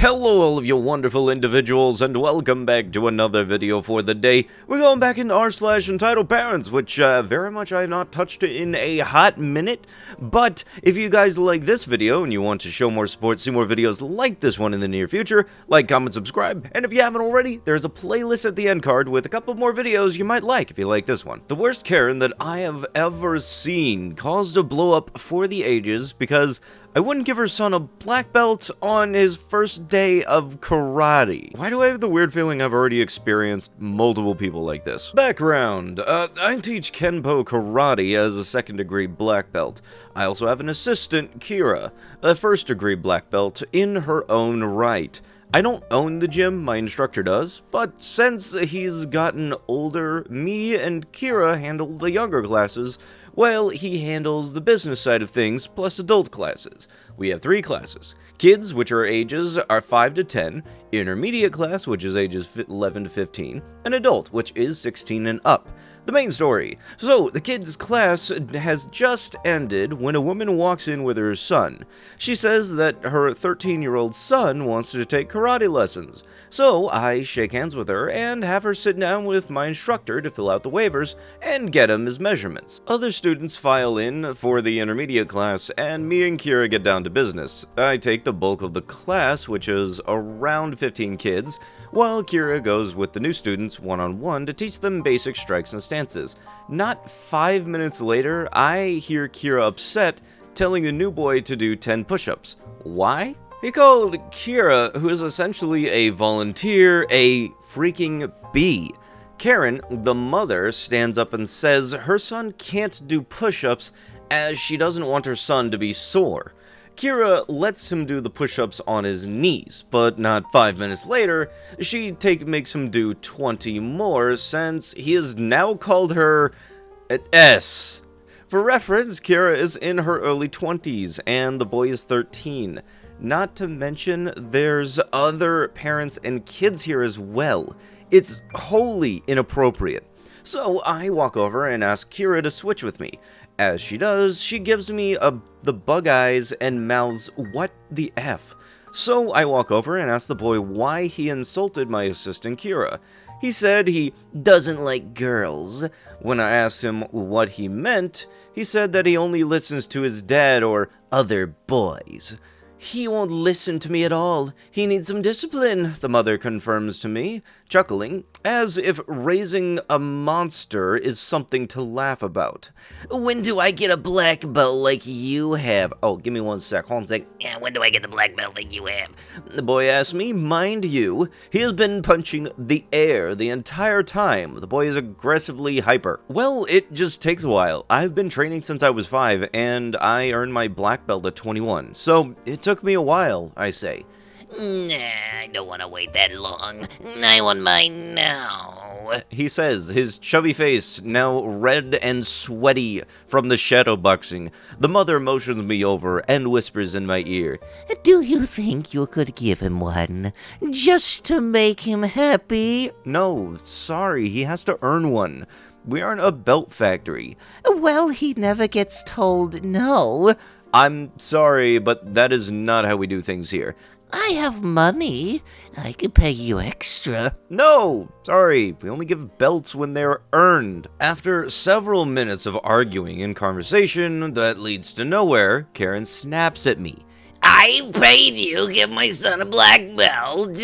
Hello all of you wonderful individuals, and welcome back to another video for the day. We're going back into r/entitledparents, which very much I have not touched in a hot minute. But if you guys like this video and you want to show more support, see more videos like this one in the near future, like, comment, subscribe. And if you haven't already, there's a playlist at the end card with a couple more videos you might like if you like this one. The worst Karen that I have ever seen caused a blow up for the ages because I wouldn't give her son a black belt on his first day of karate. Why do I have the weird feeling I've already experienced multiple people like this? Background. I teach Kenpo karate as a second-degree black belt. I also have an assistant, Kira, a first-degree black belt in her own right. I don't own the gym, my instructor does, but since he's gotten older, me and Kira handle the younger classes, while he handles the business side of things, plus adult classes. We have 3 classes. Kids, which are ages 5 to 10, intermediate class, which is ages 11 to 15, and adult, which is 16 and up. The main story. So, the kids' class has just ended when a woman walks in with her son. She says that her 13-year-old son wants to take karate lessons. So, I shake hands with her and have her sit down with my instructor to fill out the waivers and get him his measurements. Other students file in for the intermediate class, and me and Kira get down to business. I take the bulk of the class, which is around 15 kids, while Kira goes with the new students one-on-one to teach them basic strikes and stances. Not 5 minutes later, I hear Kira upset, telling the new boy to do 10 push-ups. Why? He called Kira, who is essentially a volunteer, a freaking bee. Karen, the mother, stands up and says her son can't do push-ups as she doesn't want her son to be sore. Kira lets him do the push-ups on his knees, but not 5 minutes later, she makes him do 20 more since he has now called her an S. For reference, Kira is in her early 20s and the boy is 13. Not to mention, there's other parents and kids here as well. It's wholly inappropriate. So I walk over and ask Kira to switch with me. As she does, she gives me the bug eyes and mouths, "What the F?" So I walk over and ask the boy why he insulted my assistant Kira. He said he doesn't like girls. When I asked him what he meant, he said that he only listens to his dad or other boys. "He won't listen to me at all. He needs some discipline," the mother confirms to me, chuckling, as if raising a monster is something to laugh about. "When do I get a black belt like you have?" Oh, give me 1 sec, hold on a sec. Yeah, when do I get the black belt like you have? The boy asked me, mind you, he has been punching the air the entire time. The boy is aggressively hyper. Well, it just takes a while. I've been training since I was 5, and I earned my black belt at 21, so it took me a while, I say. Nah, I don't want to wait that long. I want mine now. He says, his chubby face now red and sweaty from the shadow boxing. The mother motions me over and whispers in my ear, "Do you think you could give him one, just to make him happy?" "No, sorry, he has to earn one. We aren't a belt factory." "Well, he never gets told no." "I'm sorry, but that is not how we do things here." "I have money. I could pay you extra." "No, sorry, we only give belts when they're earned." After several minutes of arguing and conversation that leads to nowhere, Karen snaps at me. "I paid you, give my son a black belt."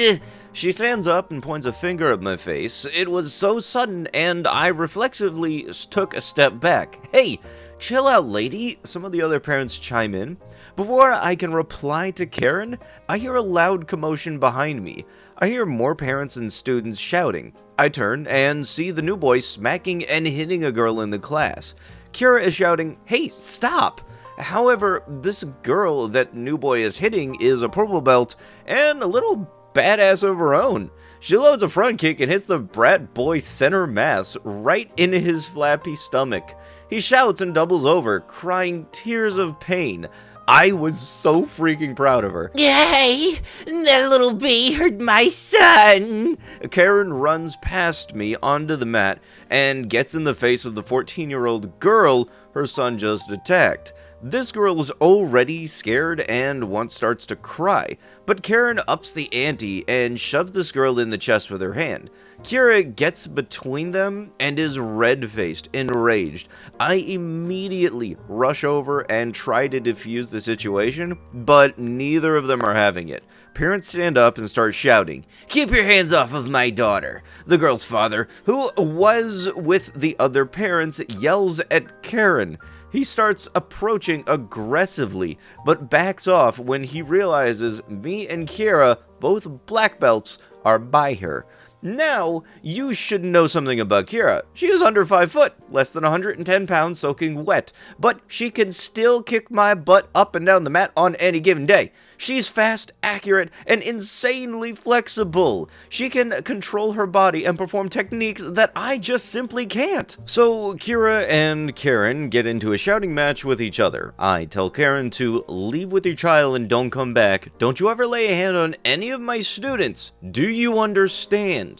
She stands up and points a finger at my face. It was so sudden, and I reflexively took a step back. "Hey, chill out, lady," some of the other parents chime in. Before I can reply to Karen, I hear a loud commotion behind me. I hear more parents and students shouting. I turn and see the new boy smacking and hitting a girl in the class. Kira is shouting, "Hey, stop!" However, this girl that new boy is hitting is a purple belt and a little badass of her own. She loads a front kick and hits the brat boy center mass right in his flappy stomach. He shouts and doubles over, crying tears of pain. I was so freaking proud of her. "Hey, that little bee hurt my son." Karen runs past me onto the mat and gets in the face of the 14-year-old girl her son just attacked. This girl is already scared and once starts to cry, but Karen ups the ante and shoves this girl in the chest with her hand. Kira gets between them and is red-faced, enraged. I immediately rush over and try to defuse the situation, but neither of them are having it. Parents stand up and start shouting, "Keep your hands off of my daughter!" The girl's father, who was with the other parents, yells at Karen. He starts approaching aggressively, but backs off when he realizes me and Kira, both black belts, are by her. Now, you should know something about Kira. She is under 5 foot, less than 110 pounds soaking wet, but she can still kick my butt up and down the mat on any given day. She's fast, accurate, and insanely flexible. She can control her body and perform techniques that I just simply can't. So, Kira and Karen get into a shouting match with each other. I tell Karen to leave with your child and don't come back. Don't you ever lay a hand on any of my students. Do you understand?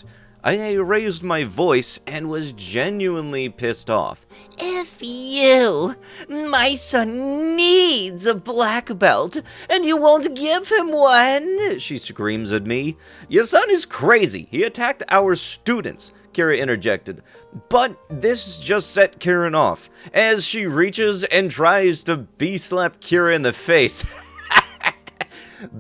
I raised my voice and was genuinely pissed off. F you! My son needs a black belt, and you won't give him one! She screams at me. Your son is crazy. He attacked our students, Kira interjected. But this just set Karen off, as she reaches and tries to bee-slap Kira in the face.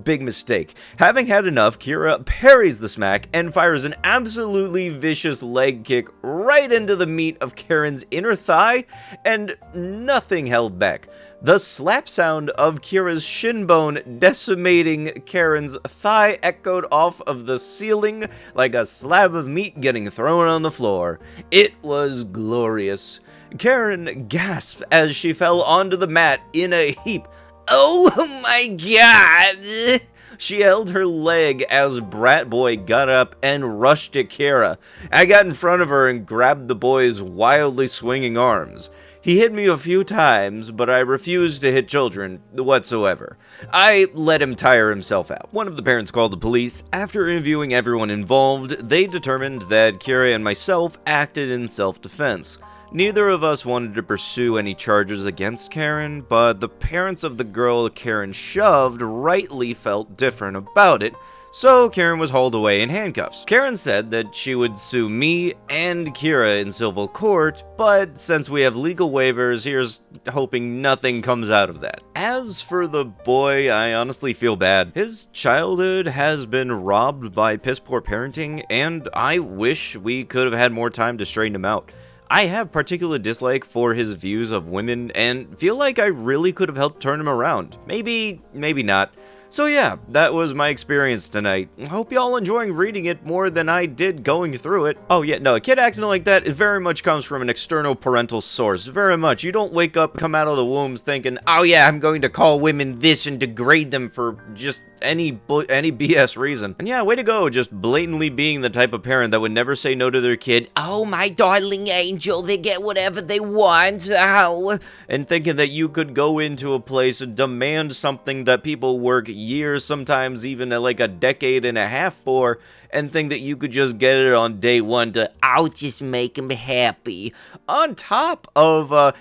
Big mistake. Having had enough, Kira parries the smack and fires an absolutely vicious leg kick right into the meat of Karen's inner thigh, and nothing held back. The slap sound of Kira's shin bone decimating Karen's thigh echoed off of the ceiling like a slab of meat getting thrown on the floor. It was glorious. Karen gasped as she fell onto the mat in a heap. "Oh my god!" She held her leg as Brat Boy got up and rushed at Kira. I got in front of her and grabbed the boy's wildly swinging arms. He hit me a few times, but I refused to hit children whatsoever. I let him tire himself out. One of the parents called the police. After interviewing everyone involved, they determined that Kira and myself acted in self-defense. Neither of us wanted to pursue any charges against Karen, but the parents of the girl Karen shoved rightly felt different about it, so Karen was hauled away in handcuffs. Karen said that she would sue me and Kira in civil court, but since we have legal waivers, here's hoping nothing comes out of that. As for the boy, I honestly feel bad. His childhood has been robbed by piss-poor parenting, and I wish we could have had more time to straighten him out. I have particular dislike for his views of women and feel like I really could have helped turn him around. Maybe not. So yeah, that was my experience tonight. Hope y'all enjoying reading it more than I did going through it. Oh yeah, no, a kid acting like that, it very much comes from an external parental source. Very much. You don't wake up, come out of the wombs thinking, oh yeah, I'm going to call women this and degrade them for just any BS reason. And yeah, way to go, just blatantly being the type of parent that would never say no to their kid. Oh, my darling angel, they get whatever they want. Ow. And thinking that you could go into a place and demand something that people work years, sometimes even like a decade and a half for, and think that you could just get it on day one to, I'll just make him happy. On top of,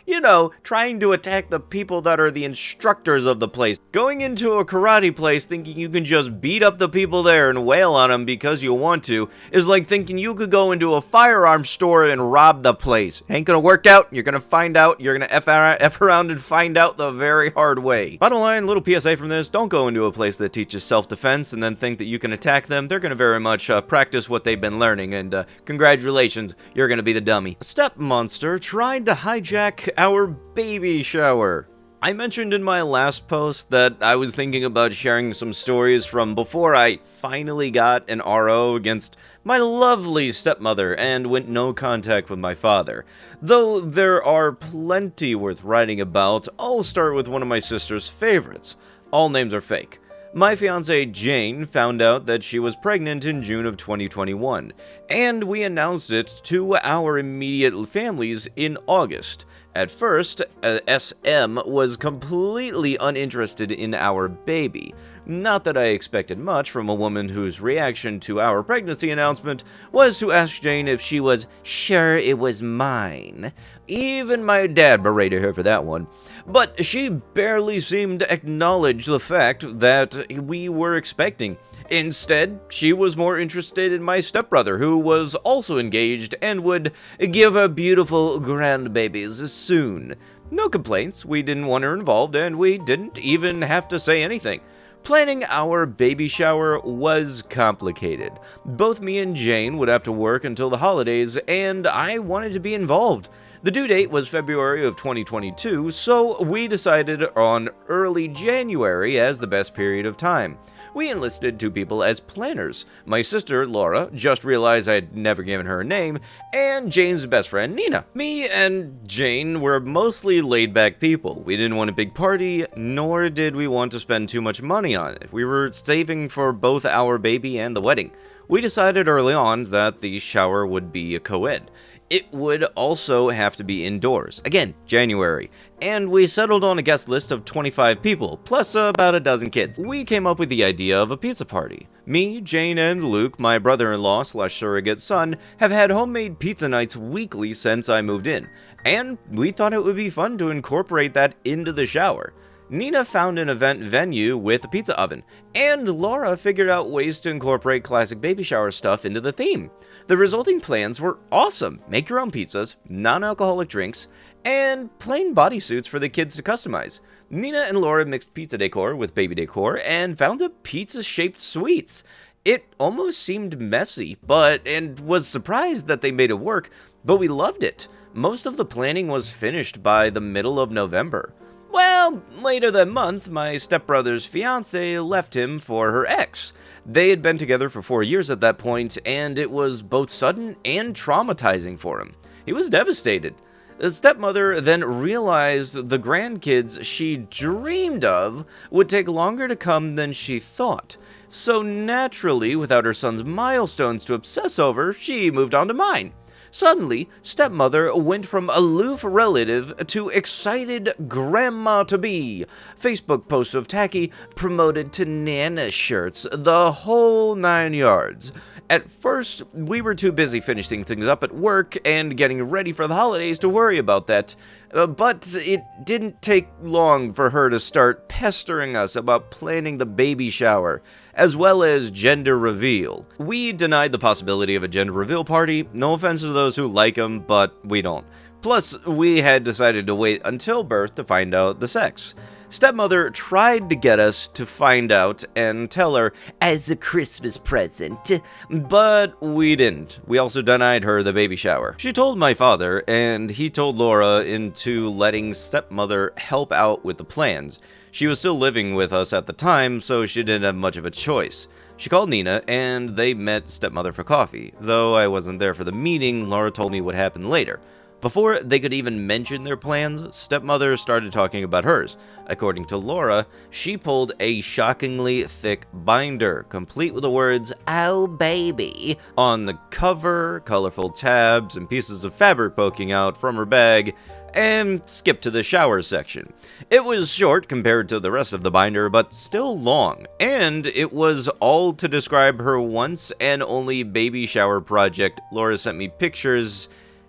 trying to attack the people that are the instructors of the place. Going into a karate place thinking you can just beat up the people there and wail on them because you want to is like thinking you could go into a firearms store and rob the place. Ain't gonna work out. You're gonna find out. You're gonna F around and find out the very hard way. Bottom line, little PSA from this, don't go into a place that teaches self-defense and then think that you can attack them. They're gonna very much practice what they've been learning, and congratulations, you're gonna be the dummy. Step Monster tried to hijack our baby shower. I mentioned in my last post that I was thinking about sharing some stories from before I finally got an RO against my lovely stepmother and went no contact with my father. Though there are plenty worth writing about, I'll start with one of my sister's favorites. All names are fake. My fiancée Jane found out that she was pregnant in June of 2021, and we announced it to our immediate families in August. At first, SM was completely uninterested in our baby. Not that I expected much from a woman whose reaction to our pregnancy announcement was to ask Jane if she was sure it was mine. Even my dad berated her for that one. But she barely seemed to acknowledge the fact that we were expecting. Instead, she was more interested in my stepbrother, who was also engaged and would give her beautiful grandbabies soon. No complaints, we didn't want her involved, and we didn't even have to say anything. Planning our baby shower was complicated. Both me and Jane would have to work until the holidays, and I wanted to be involved. The due date was February of 2022, so we decided on early January as the best period of time. We enlisted 2 people as planners. My sister, Laura, just realized I'd never given her a name, and Jane's best friend, Nina. Me and Jane were mostly laid-back people. We didn't want a big party, nor did we want to spend too much money on it. We were saving for both our baby and the wedding. We decided early on that the shower would be a co-ed. It would also have to be indoors. Again, January. And we settled on a guest list of 25 people, plus about a dozen kids. We came up with the idea of a pizza party. Me, Jane, and Luke, my brother-in-law / surrogate son, have had homemade pizza nights weekly since I moved in. And we thought it would be fun to incorporate that into the shower. Nina found an event venue with a pizza oven, and Laura figured out ways to incorporate classic baby shower stuff into the theme. The resulting plans were awesome. Make your own pizzas, non-alcoholic drinks, and plain bodysuits for the kids to customize. Nina and Laura mixed pizza decor with baby decor and found a pizza-shaped sweets. It almost seemed messy, and was surprised that they made it work, but we loved it. Most of the planning was finished by the middle of November. Well, later that month, my stepbrother's fiancée left him for her ex. They had been together for 4 years at that point, and it was both sudden and traumatizing for him. He was devastated. The stepmother then realized the grandkids she dreamed of would take longer to come than she thought. So naturally, without her son's milestones to obsess over, she moved on to mine. Suddenly, stepmother went from aloof relative to excited grandma-to-be. Facebook posts of Tacky promoted to Nana shirts, the whole 9 yards. At first, we were too busy finishing things up at work and getting ready for the holidays to worry about that. But it didn't take long for her to start pestering us about planning the baby shower, as well as gender reveal. We denied the possibility of a gender reveal party. No offense to those who like them, but we don't. Plus, we had decided to wait until birth to find out the sex. Stepmother tried to get us to find out and tell her as a Christmas present, but we didn't. We also denied her the baby shower. She told my father, and he told Laura into letting stepmother help out with the plans. She was still living with us at the time, so she didn't have much of a choice. She called Nina, and they met stepmother for coffee. Though I wasn't there for the meeting, Laura told me what happened later. Before they could even mention their plans, stepmother started talking about hers. According to Laura, she pulled a shockingly thick binder, complete with the words, "Oh baby," on the cover, colorful tabs, and pieces of fabric poking out from her bag, and skipped to the shower section. It was short compared to the rest of the binder, but still long, and it was all to describe her once and only baby shower project. Laura sent me pictures,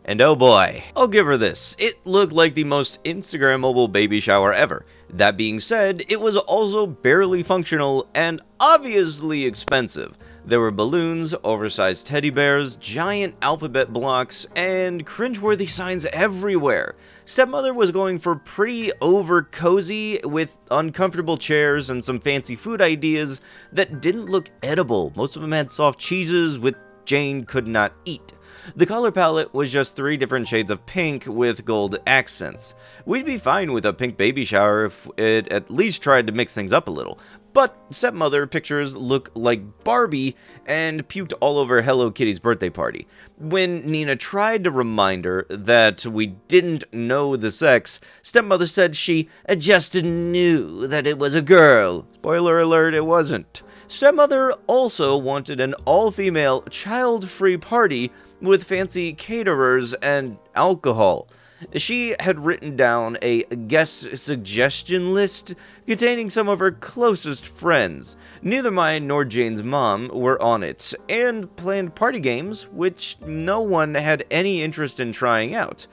and oh boy, I'll give her this. It looked like the most Instagrammable baby shower ever. That being said, it was also barely functional and obviously expensive. There were balloons, oversized teddy bears, giant alphabet blocks, and cringeworthy signs everywhere. Stepmother was going for pretty over-cozy with uncomfortable chairs and some fancy food ideas that didn't look edible. Most of them had soft cheeses, which Jane could not eat. The color palette was just 3 different shades of pink with gold accents. We'd be fine with a pink baby shower if it at least tried to mix things up a little. But stepmother pictures look like Barbie and puked all over Hello Kitty's birthday party. When Nina tried to remind her that we didn't know the sex, stepmother said she just knew that it was a girl. Spoiler alert, it wasn't. Stepmother also wanted an all-female, child-free party with fancy caterers and alcohol. She had written down a guest suggestion list containing some of her closest friends. Neither mine nor Jane's mom were on it, and planned party games, which no one had any interest in trying out.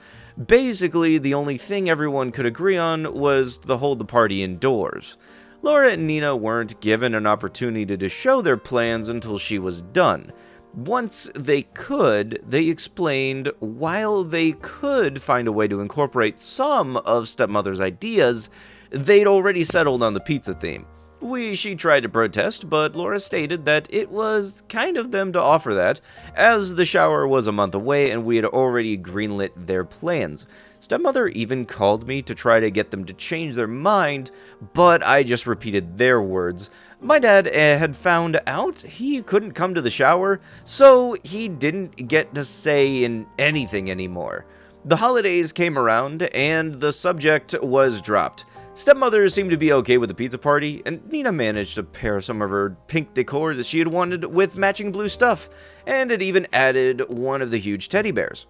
Basically, the only thing everyone could agree on was to hold the party indoors. Laura and Nina weren't given an opportunity to show their plans until she was done. Once they could, they explained while they could find a way to incorporate some of Stepmother's ideas, they'd already settled on the pizza theme. She tried to protest, but Laura stated that it was kind of them to offer that, as the shower was a month away and we had already greenlit their plans. Stepmother even called me to try to get them to change their mind, but I just repeated their words. My dad had found out he couldn't come to the shower, so he didn't get to say in anything anymore. The holidays came around, and the subject was dropped. Stepmother seemed to be okay with the pizza party, and Nina managed to pair some of her pink decor that she had wanted with matching blue stuff, and it even added one of the huge teddy bears.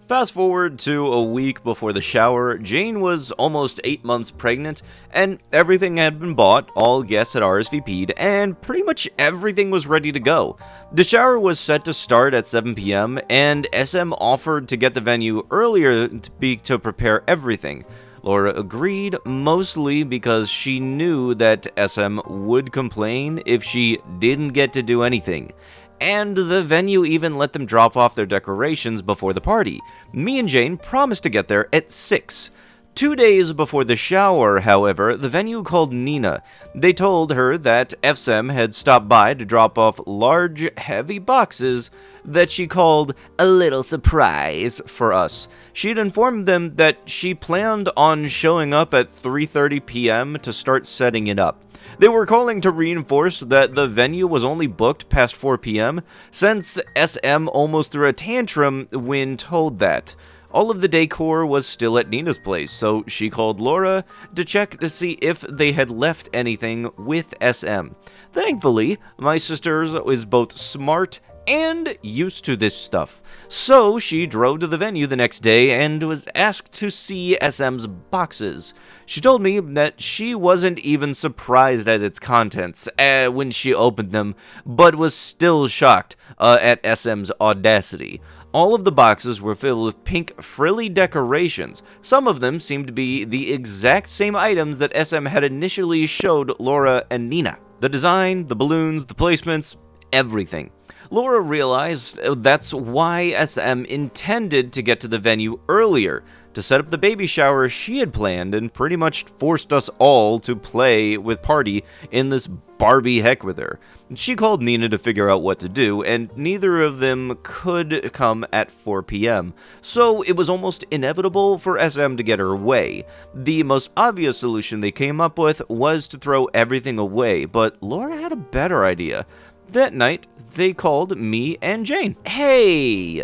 Fast forward to a week before the shower, Jane was almost 8 months pregnant, and everything had been bought, all guests had RSVP'd, and pretty much everything was ready to go. The shower was set to start at 7 p.m., and SM offered to get the venue earlier to prepare everything. Laura agreed, mostly because she knew that SM would complain if she didn't get to do anything. And the venue even let them drop off their decorations before the party. Me and Jane promised to get there at 6. 2 days before the shower, however, the venue called Nina. They told her that SM had stopped by to drop off large, heavy boxes that she called a little surprise for us. She'd informed them that she planned on showing up at 3:30 p.m. to start setting it up. They were calling to reinforce that the venue was only booked past 4 p.m. since SM almost threw a tantrum when told that. All of the decor was still at Nina's place, so she called Laura to check to see if they had left anything with SM. Thankfully, my sister is both smart and used to this stuff, so she drove to the venue the next day and was asked to see SM's boxes. She told me that she wasn't even surprised at its contents when she opened them, but was still shocked at SM's audacity. All of the boxes were filled with pink frilly decorations. Some of them seemed to be the exact same items that SM had initially showed Laura and Nina. The design, the balloons, the placements, everything. Laura realized that's why SM intended to get to the venue earlier, to set up the baby shower she had planned, and pretty much forced us all to play with party in this Barbie heck with her. She called Nina to figure out what to do, and neither of them could come at 4 p.m., so it was almost inevitable for SM to get her way. The most obvious solution they came up with was to throw everything away, but Laura had a better idea. That night, they called me and Jane. Hey,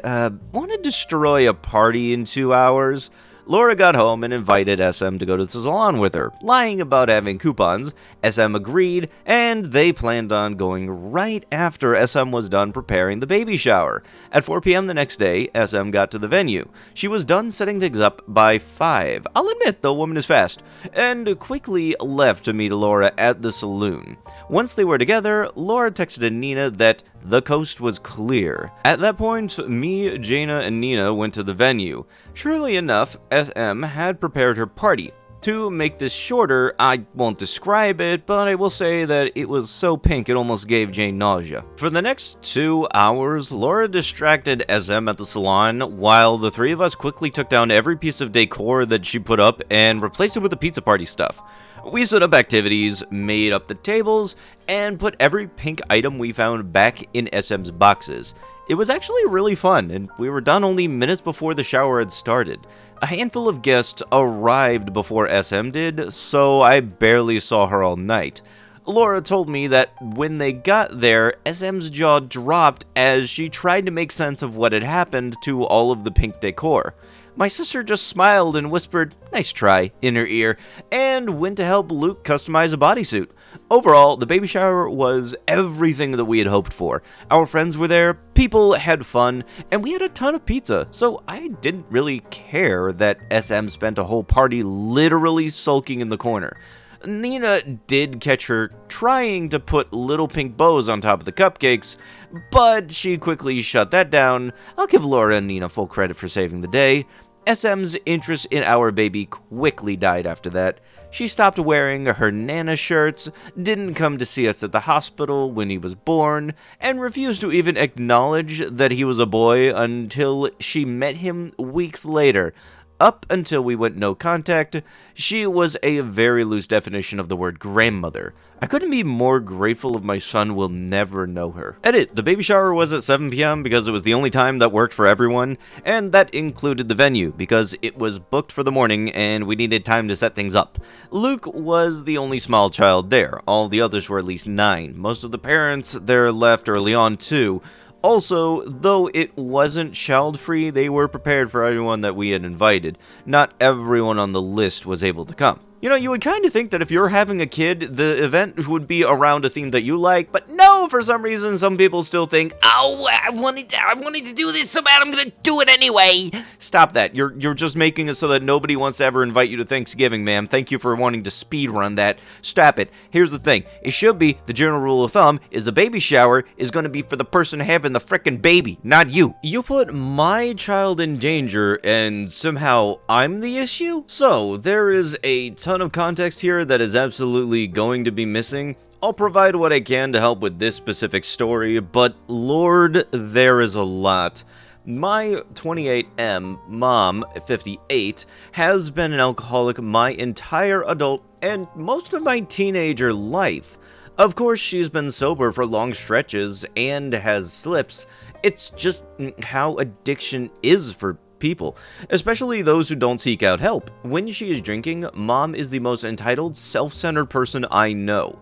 want to destroy a party in 2 hours? Laura got home and invited SM to go to the salon with her, lying about having coupons. SM agreed, and they planned on going right after SM was done preparing the baby shower. At 4 p.m. the next day, SM got to the venue. She was done setting things up by 5. I'll admit, the woman is fast, and quickly left to meet Laura at the saloon. Once they were together, Laura texted Nina that the coast was clear. At that point, me, Jaina, and Nina went to the venue. Surely enough, SM had prepared her party. To make this shorter, I won't describe it, but I will say that it was so pink it almost gave Jane nausea. For the next 2 hours, Laura distracted SM at the salon, while the three of us quickly took down every piece of decor that she put up and replaced it with the pizza party stuff. We set up activities, made up the tables, and put every pink item we found back in SM's boxes. It was actually really fun, and we were done only minutes before the shower had started. A handful of guests arrived before SM did, so I barely saw her all night. Laura told me that when they got there, SM's jaw dropped as she tried to make sense of what had happened to all of the pink decor. My sister just smiled and whispered, "Nice try," in her ear, and went to help Luke customize a bodysuit. Overall, the baby shower was everything that we had hoped for. Our friends were there, people had fun, and we had a ton of pizza, so I didn't really care that SM spent a whole party literally sulking in the corner. Nina did catch her trying to put little pink bows on top of the cupcakes, but she quickly shut that down. I'll give Laura and Nina full credit for saving the day. SM's interest in our baby quickly died after that. She stopped wearing her Nana shirts, didn't come to see us at the hospital when he was born, and refused to even acknowledge that he was a boy until she met him weeks later. Up until we went no contact, she was a very loose definition of the word grandmother. I couldn't be more grateful if my son will never know her. Edit, the baby shower was at 7 p.m. because it was the only time that worked for everyone, and that included the venue because it was booked for the morning and we needed time to set things up. Luke was the only small child there. All the others were at least 9. Most of the parents there left early on too. Also, though it wasn't child-free, they were prepared for everyone that we had invited. Not everyone on the list was able to come. You know, you would kind of think that if you're having a kid, the event would be around a theme that you like, but no, for some reason, some people still think, oh, I wanted to do this so bad, I'm gonna do it anyway. Stop that. You're just making it so that nobody wants to ever invite you to Thanksgiving, ma'am. Thank you for wanting to speedrun that. Stop it. Here's the thing. It should be, the general rule of thumb, is a baby shower is gonna be for the person having the frickin' baby, not you. You put my child in danger, and somehow I'm the issue? So, there is a ton of context here that is absolutely going to be missing. I'll provide what I can to help with this specific story, but Lord, there is a lot. My 28M mom, 58, has been an alcoholic my entire adult and most of my teenager life. Of course, she's been sober for long stretches and has slips. It's just how addiction is for people, especially those who don't seek out help. When she is drinking, Mom is the most entitled, self-centered person I know.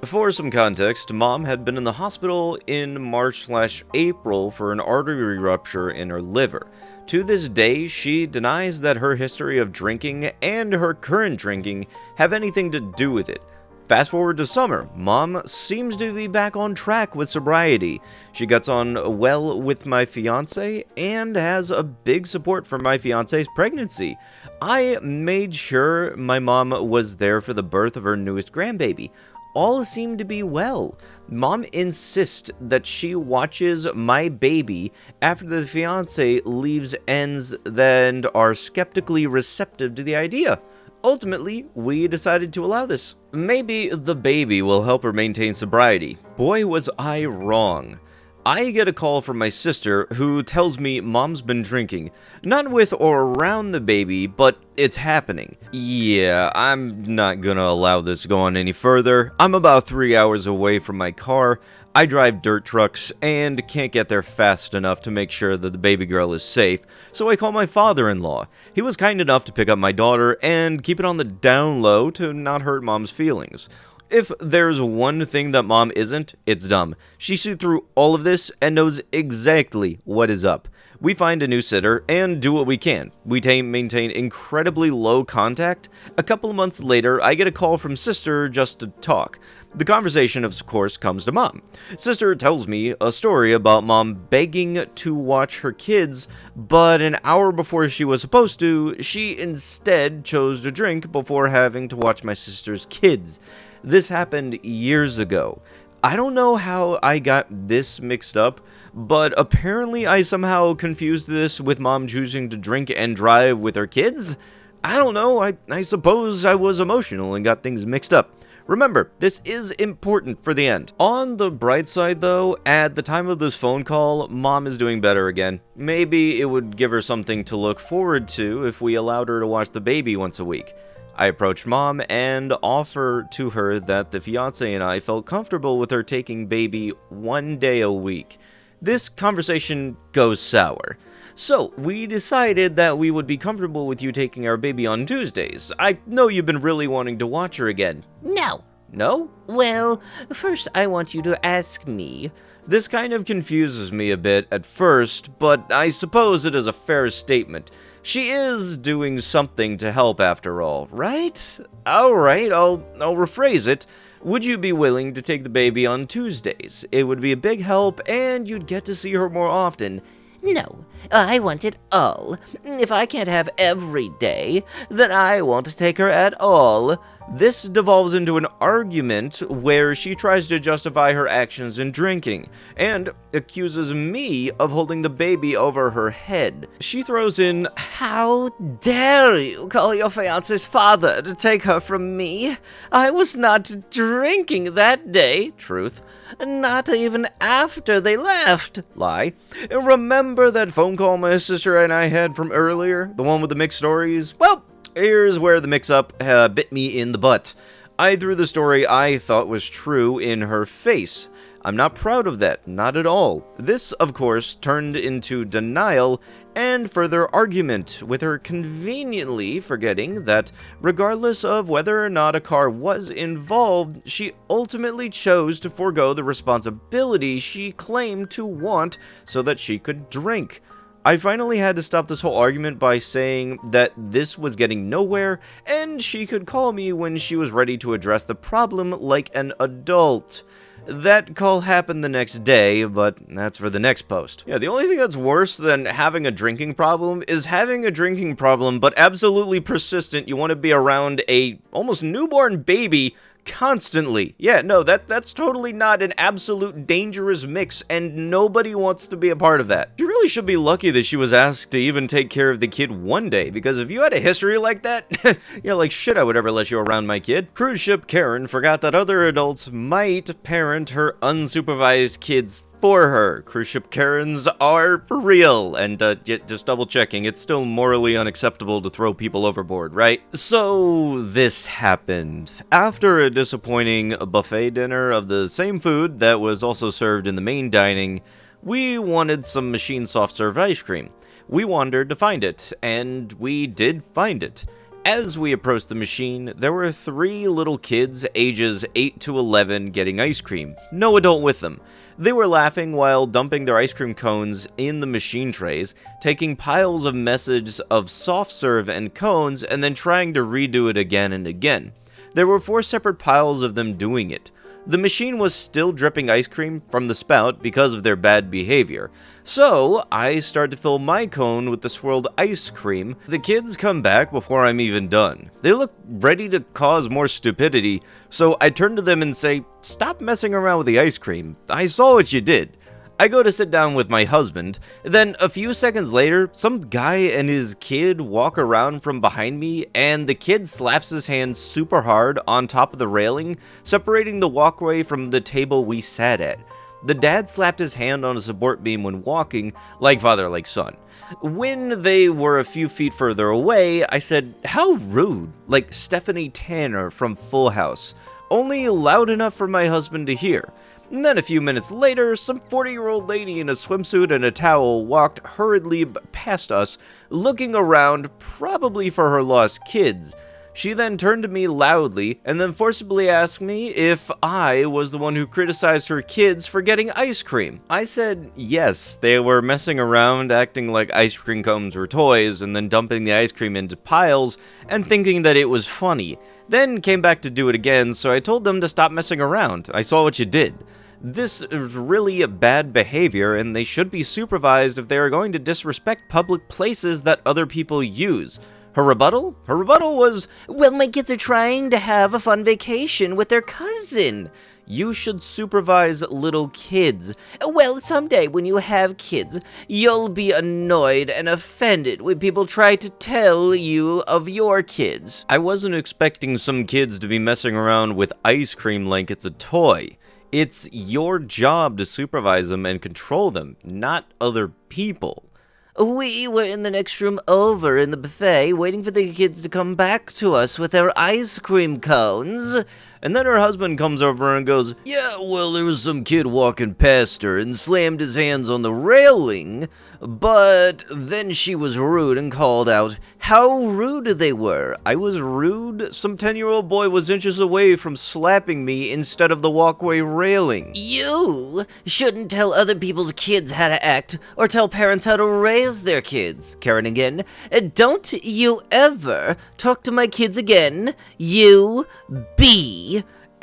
For some context, Mom had been in the hospital in March/April for an artery rupture in her liver. To this day, she denies that her history of drinking and her current drinking have anything to do with it. Fast forward to summer, Mom seems to be back on track with sobriety. She gets on well with my fiance and has a big support for my fiance's pregnancy. I made sure my mom was there for the birth of her newest grandbaby. All seemed to be well. Mom insists that she watches my baby after the fiance leaves ends and are skeptically receptive to the idea. Ultimately, we decided to allow this. Maybe the baby will help her maintain sobriety. Boy, was I wrong. I get a call from my sister who tells me Mom's been drinking. Not with or around the baby, but it's happening. Yeah, I'm not gonna allow this to go on any further. I'm about 3 hours away from my car. I drive dirt trucks and can't get there fast enough to make sure that the baby girl is safe, so I call my father-in-law. He was kind enough to pick up my daughter and keep it on the down low to not hurt Mom's feelings. If there's one thing that Mom isn't, it's dumb. She sees through all of this and knows exactly what is up. We find a new sitter and do what we can. We maintain incredibly low contact. A couple of months later, I get a call from Sister just to talk. The conversation, of course, comes to Mom. Sister tells me a story about Mom begging to watch her kids, but an hour before she was supposed to, she instead chose to drink before having to watch my sister's kids. This happened years ago. I don't know how I got this mixed up, but apparently I somehow confused this with Mom choosing to drink and drive with her kids? I don't know, I suppose I was emotional and got things mixed up. Remember, this is important for the end. On the bright side though, at the time of this phone call, Mom is doing better again. Maybe it would give her something to look forward to if we allowed her to watch the baby once a week. I approached Mom and offer to her that the fiance and I felt comfortable with her taking baby 1 day a week. This conversation goes sour. So, we decided that we would be comfortable with you taking our baby on Tuesdays. I know you've been really wanting to watch her again. No. No? Well, first I want you to ask me. This kind of confuses me a bit at first, but I suppose it is a fair statement. She is doing something to help after all, right? Alright, I'll rephrase it. Would you be willing to take the baby on Tuesdays? It would be a big help, and you'd get to see her more often. No, I want it all. If I can't have every day, then I won't take her at all. This devolves into an argument where she tries to justify her actions in drinking, and accuses me of holding the baby over her head. She throws in, How dare you call your fiance's father to take her from me? I was not drinking that day. truth. Not even after they left. Lie. Remember that phone call my sister and I had from earlier? The one with the mixed stories? Well, here's where the mix-up bit me in the butt. I threw the story I thought was true in her face. I'm not proud of that, not at all. This, of course, turned into denial and further argument, with her conveniently forgetting that, regardless of whether or not a car was involved, she ultimately chose to forego the responsibility she claimed to want so that she could drink. I finally had to stop this whole argument by saying that this was getting nowhere, and she could call me when she was ready to address the problem like an adult. That call happened the next day, but that's for the next post. Yeah, the only thing that's worse than having a drinking problem is having a drinking problem, but absolutely persistent. You want to be around a almost newborn baby constantly. Yeah, no, that's totally not an absolute dangerous mix, and nobody wants to be a part of that. You really should be lucky that she was asked to even take care of the kid one day, because if you had a history like that, yeah, like shit I would ever let you around my kid. Cruise ship Karen forgot that other adults might parent her unsupervised kids for her. Cruise ship Karens are for real, and just double checking, it's still morally unacceptable to throw people overboard, right? So this happened. After a disappointing buffet dinner of the same food that was also served in the main dining, we wanted some machine soft serve ice cream. We wandered to find it, and we did find it. As we approached the machine, there were 3 little kids ages 8 to 11 getting ice cream, no adult with them. They were laughing while dumping their ice cream cones in the machine trays, taking piles of messages of soft serve and cones, and then trying to redo it again and again. There were 4 separate piles of them doing it. The machine was still dripping ice cream from the spout because of their bad behavior. So, I start to fill my cone with the swirled ice cream. The kids come back before I'm even done. They look ready to cause more stupidity, so I turn to them and say, "Stop messing around with the ice cream. I saw what you did." I go to sit down with my husband, then a few seconds later, some guy and his kid walk around from behind me, and the kid slaps his hand super hard on top of the railing, separating the walkway from the table we sat at. The dad slapped his hand on a support beam when walking, like father, like son. When they were a few feet further away, I said, "How rude," like Stephanie Tanner from Full House, only loud enough for my husband to hear. And then a few minutes later, some 40-year-old lady in a swimsuit and a towel walked hurriedly past us, looking around, probably for her lost kids. She then turned to me loudly and then forcibly asked me if I was the one who criticized her kids for getting ice cream. I said yes, they were messing around, acting like ice cream cones were toys, and then dumping the ice cream into piles and thinking that it was funny. Then came back to do it again, so I told them to stop messing around. I saw what you did. This is really bad behavior, and they should be supervised if they are going to disrespect public places that other people use. Her rebuttal? Her rebuttal was, "Well, my kids are trying to have a fun vacation with their cousin." "You should supervise little kids." "Well, someday when you have kids, you'll be annoyed and offended when people try to tell you of your kids." I wasn't expecting some kids to be messing around with ice cream like it's a toy. It's your job to supervise them and control them, not other people. We were in the next room over in the buffet, waiting for the kids to come back to us with their ice cream cones. And then her husband comes over and goes, "Yeah, well, there was some kid walking past her and slammed his hands on the railing, but then she was rude and called out how rude they were." I was rude? Some 10-year-old boy was inches away from slapping me instead of the walkway railing. "You shouldn't tell other people's kids how to act or tell parents how to raise their kids." Karen again. "Don't you ever talk to my kids again. You be."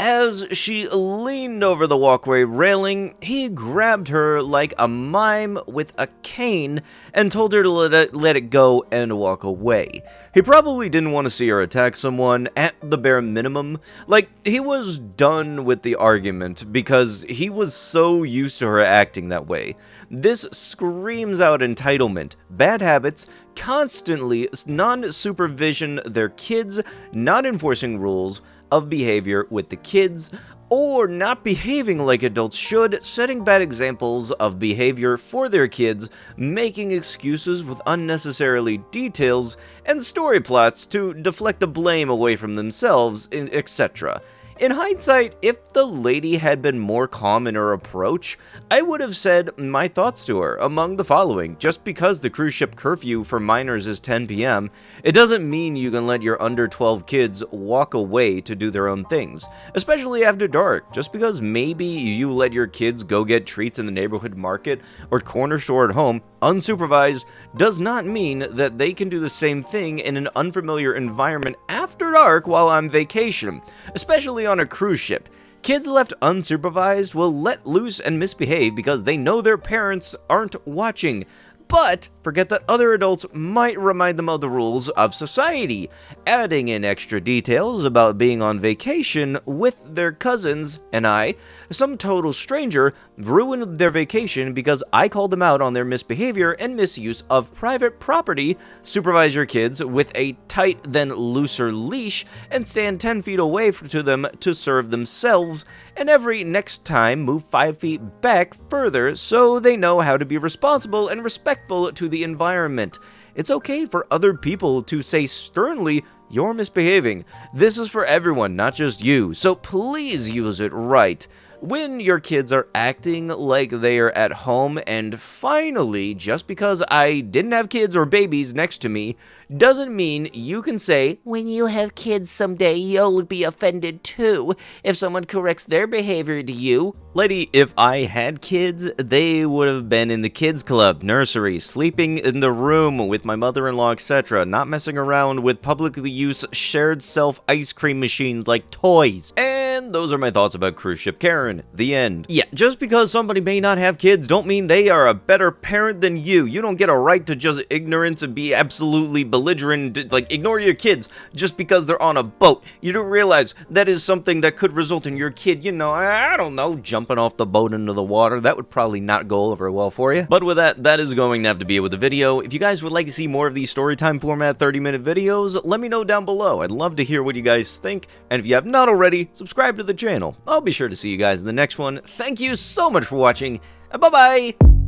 As she leaned over the walkway railing, he grabbed her like a mime with a cane and told her to let it go and walk away. He probably didn't want to see her attack someone at the bare minimum. Like, he was done with the argument because he was so used to her acting that way. This screams out entitlement, bad habits, constantly non-supervision their kids, not enforcing rules of behavior with the kids, or not behaving like adults should, setting bad examples of behavior for their kids, making excuses with unnecessarily details, and story plots to deflect the blame away from themselves, etc. In hindsight, if the lady had been more calm in her approach, I would have said my thoughts to her among the following. Just because the cruise ship curfew for minors is 10 p.m., it doesn't mean you can let your under 12 kids walk away to do their own things, especially after dark. Just because maybe you let your kids go get treats in the neighborhood market or corner store at home, unsupervised, does not mean that they can do the same thing in an unfamiliar environment after dark while on vacation, especially on a cruise ship. Kids left unsupervised will let loose and misbehave because they know their parents aren't watching, but forget that other adults might remind them of the rules of society, adding in extra details about being on vacation with their cousins, and some total stranger, ruined their vacation because I called them out on their misbehavior and misuse of private property. Supervise your kids with a tight then looser leash and stand 10 feet away to them to serve themselves, and every next time move 5 feet back further so they know how to be responsible and respectful to the environment. It's okay for other people to say sternly, "You're misbehaving." This is for everyone, not just you, so please use it right. When your kids are acting like they are at home, and finally, just because I didn't have kids or babies next to me, doesn't mean you can say, "When you have kids someday, you'll be offended too if someone corrects their behavior to you." Lady, if I had kids, they would have been in the kids club, nursery, sleeping in the room with my mother-in-law, etc., not messing around with publicly used shared self ice cream machines like toys. And those are my thoughts about Cruise Ship Karen. The end. Yeah, just because somebody may not have kids don't mean they are a better parent than you. You don't get a right to just ignorance and be absolutely belligerent, like ignore your kids just because they're on a boat. You don't realize that is something that could result in your kid, I don't know, jumping off the boat into the water. That would probably not go over well for you. But with that is going to have to be it with the video. If you guys would like to see more of these storytime format 30-minute videos, let me know down below. I'd love to hear what you guys think. And if you have not already, subscribe to the channel. I'll be sure to see you guys in the next one. Thank you so much for watching, and bye-bye!